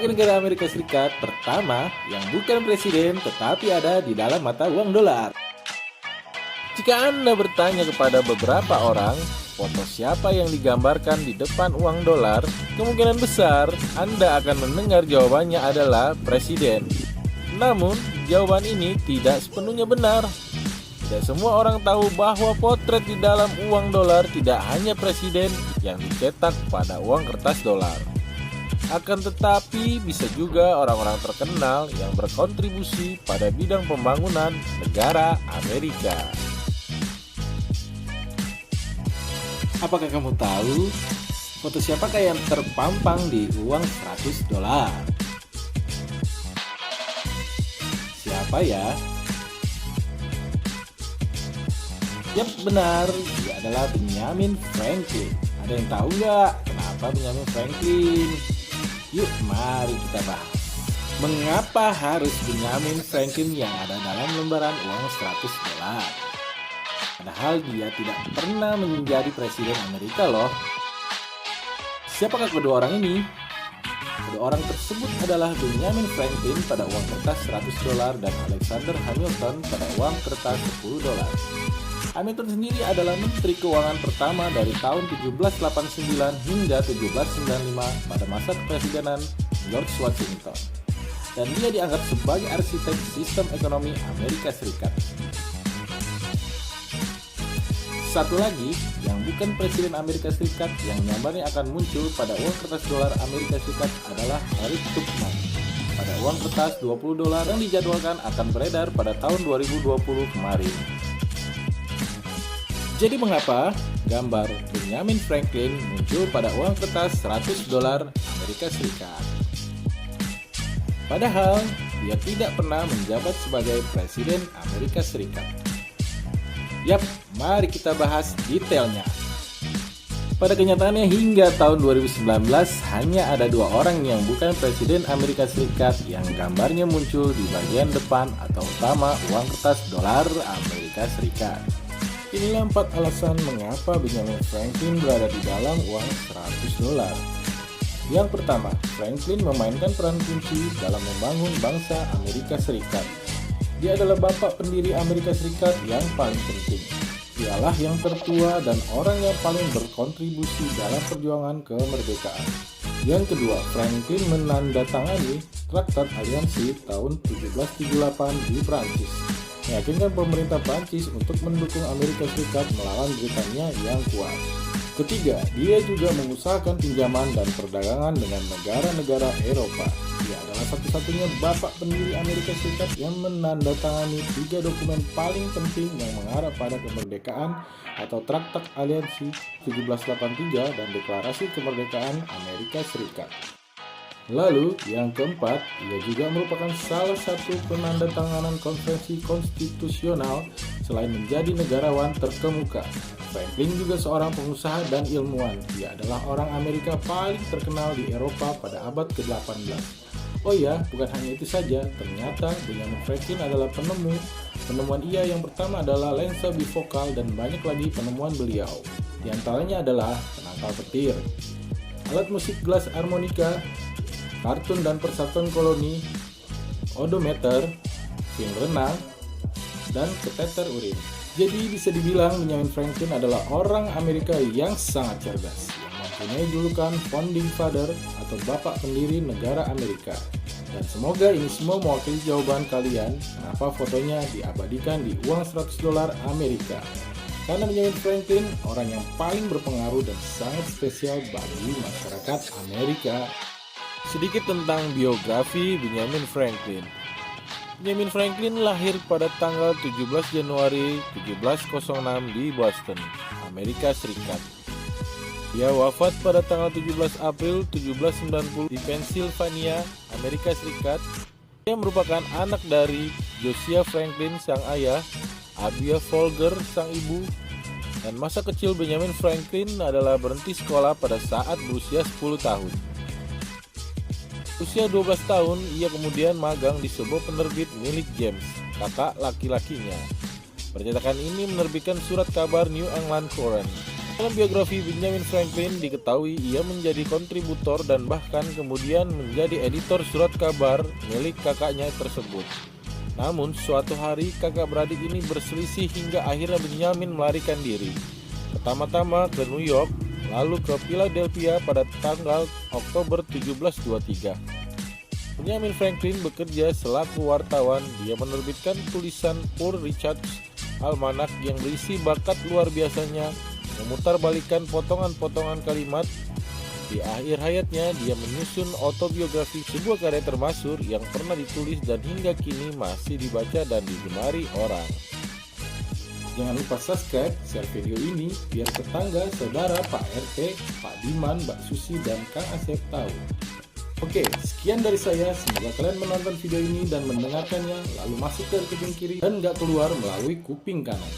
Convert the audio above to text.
Sebagai negara Amerika Serikat pertama yang bukan presiden tetapi ada di dalam mata uang dolar. Jika Anda bertanya kepada beberapa orang, foto siapa yang digambarkan di depan uang dolar, kemungkinan besar Anda akan mendengar jawabannya adalah presiden. Namun, jawaban ini tidak sepenuhnya benar. Tidak semua orang tahu bahwa potret di dalam uang dolar tidak hanya presiden yang dicetak pada uang kertas dolar. Akan tetapi bisa juga orang-orang terkenal yang berkontribusi pada bidang pembangunan negara Amerika. Apakah kamu tahu foto siapakah yang terpampang di uang 100 dolar? Siapa ya? Yap, benar, dia adalah Benjamin Franklin. Ada yang tahu nggak kenapa Benjamin Franklin? Yuk, mari kita bahas. Mengapa harus Benjamin Franklin yang ada dalam lembaran uang 100 dolar? Padahal dia tidak pernah menjadi presiden Amerika loh. Siapakah kedua orang ini? Kedua orang tersebut adalah Benjamin Franklin pada uang kertas 100 dolar dan Alexander Hamilton pada uang kertas 10 dolar. Hamilton sendiri adalah Menteri Keuangan pertama dari tahun 1789 hingga 1795 pada masa kepresidenan George Washington. Dan dia dianggap sebagai arsitek sistem ekonomi Amerika Serikat. Satu lagi yang bukan presiden Amerika Serikat yang nyambarnya akan muncul pada uang kertas dolar Amerika Serikat adalah Harry Truman pada uang kertas 20 dolar yang dijadwalkan akan beredar pada tahun 2020 kemarin. Jadi mengapa gambar Benjamin Franklin muncul pada uang kertas 100 dolar Amerika Serikat? Padahal dia tidak pernah menjabat sebagai presiden Amerika Serikat. Yap, mari kita bahas detailnya. Pada kenyataannya hingga tahun 2019 hanya ada dua orang yang bukan presiden Amerika Serikat yang gambarnya muncul di bagian depan atau utama uang kertas dolar Amerika Serikat. Inilah 4 alasan mengapa Benjamin Franklin berada di dalam uang 100 dolar. Yang pertama, Franklin memainkan peran kunci dalam membangun bangsa Amerika Serikat. Dia adalah bapak pendiri Amerika Serikat yang paling penting. Dialah yang tertua dan orang yang paling berkontribusi dalam perjuangan kemerdekaan. Yang kedua, Franklin menandatangani Traktat Aliansi tahun 1778 di Prancis, meyakinkan pemerintah Prancis untuk mendukung Amerika Serikat melawan Britania yang kuat. Ketiga, dia juga mengusahakan pinjaman dan perdagangan dengan negara-negara Eropa. Dia adalah satu-satunya bapak pendiri Amerika Serikat yang menandatangani 3 dokumen paling penting yang mengarah pada kemerdekaan atau Traktat Aliansi 1783 dan Deklarasi Kemerdekaan Amerika Serikat. Lalu, yang keempat, ia juga merupakan salah satu penandatanganan konvensi konstitusional selain menjadi negarawan terkemuka. Franklin juga seorang pengusaha dan ilmuwan. Dia adalah orang Amerika paling terkenal di Eropa pada abad ke-18. Oh ya, bukan hanya itu saja, ternyata Benjamin Franklin adalah penemu. Penemuan ia yang pertama adalah lensa bifokal dan banyak lagi penemuan beliau. Di antaranya adalah penangkal petir, alat musik gelas harmonika, kartun dan persatuan koloni, odometer, fin renang, dan kateter urin. Jadi bisa dibilang Benjamin Franklin adalah orang Amerika yang sangat cerdas, yang mempunyai julukan Founding Father atau Bapak Pendiri Negara Amerika. Dan semoga ini semua mewakili jawaban kalian kenapa fotonya diabadikan di uang 100 dolar Amerika. Karena Benjamin Franklin orang yang paling berpengaruh dan sangat spesial bagi masyarakat Amerika. Sedikit tentang biografi Benjamin Franklin. Benjamin Franklin lahir pada tanggal 17 Januari 1706 di Boston, Amerika Serikat. Dia wafat pada tanggal 17 April 1790 di Pennsylvania, Amerika Serikat. Dia merupakan anak dari Josiah Franklin sang ayah, Abia Folger sang ibu, dan masa kecil Benjamin Franklin adalah berhenti sekolah pada saat berusia 10 tahun. Usia 12 tahun, ia kemudian magang di sebuah penerbit milik James, kakak laki-lakinya. Percetakan ini menerbitkan surat kabar New England Courant. Dalam biografi Benjamin Franklin diketahui ia menjadi kontributor dan bahkan kemudian menjadi editor surat kabar milik kakaknya tersebut. Namun suatu hari kakak beradik ini berselisih hingga akhirnya Benjamin melarikan diri. Pertama-tama ke New York, lalu ke Philadelphia pada tanggal Oktober 1723. Benjamin Franklin bekerja selaku wartawan. Dia menerbitkan tulisan Poor Richard's Almanac yang berisi bakat luar biasanya memutarbalikkan potongan-potongan kalimat. Di akhir hayatnya dia menyusun autobiografi, sebuah karya termasyhur yang pernah ditulis dan hingga kini masih dibaca dan digemari orang. Jangan lupa subscribe, share video ini biar tetangga, saudara, Pak RT, Pak Diman, Mbak Susi, dan Kang Asep tahu. Oke, sekian dari saya. Semoga kalian menonton video ini dan mendengarkannya lalu masuk dari kuping kiri dan gak keluar melalui kuping kanan.